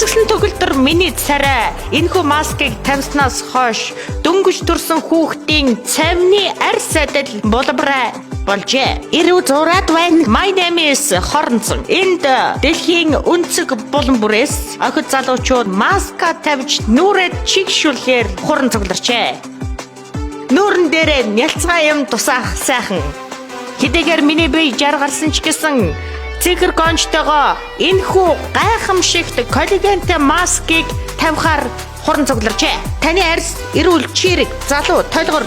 Үзэгсэн төгөлдөр миний царай энэхүү маскыг тавьснаас хойш дөнгөж төрсөн хүүхдийн цамны арьс адил булбараа болжээ. Ирүү зураад байна. My name is Хоронцон. Энд дэлхийн өнцөг булан бүрээс охид залуучууд маска тавьж нүрээ чигшүүлэхээр хуран цугларчээ. Нүүрэн дээрээ нялцгай юм тусаах сайхан. Хэдийгээр миний бие жаргалсан ч гэсэн цэгэр гончтойгоо энэхүү гайхамшигт коллагентэй маскыг тавихаар хуран цугларчээ. Таны арьс, эрүүл чирэг, залуу, толгор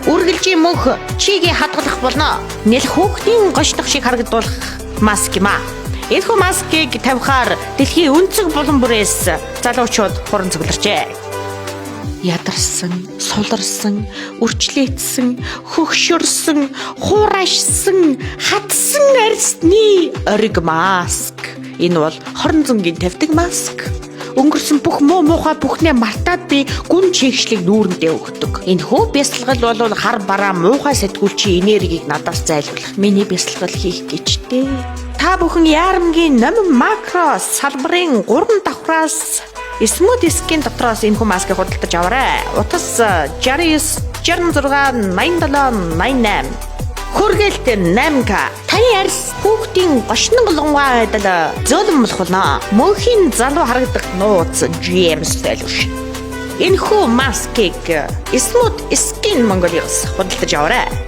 үргэлжийн мөнх чигийг хадгалах болно. Нэл хүүхдийн гошдох шиг харагдуулах маск юм аа. Энэхүү маскыг тавихаар дэлхийн өнцөг булан бүрээс залуучууд хуран цугларчээ. Ядарсан, суларсан, үрчлээдсэн, хөгшөрсөн, хуурайшсан, хатсан арьсны ориг маск. Энэ бол Хоронцонгийн тавьдаг маск. Өнгөрсөн бүх муу муухай бүхнээ мартаад би гүн чигшлиг нүүрэндээ өгдөг. Энэхүү бясалгал бол хар бараа муухай сэтгүүлчийн энергийг надаас зайлуулах. Миний бясалгал хийх гэжтэй. Та бүхэн Яармгийн номин макро салбарын 3 давхраас Smooth Skin дотроос энэхүү маскыг худалдаж аваарай. Утас 69 66 87 88. Хүргэлт 8К. Таны арьс хүүхдийн гошнон голонгой адил зөөлөн болох болно. Мөнхийн залуу харагдах нууц GM Solution. Энэхүү маскыг Smooth Skin Mongolia-с худалдаж аваарай.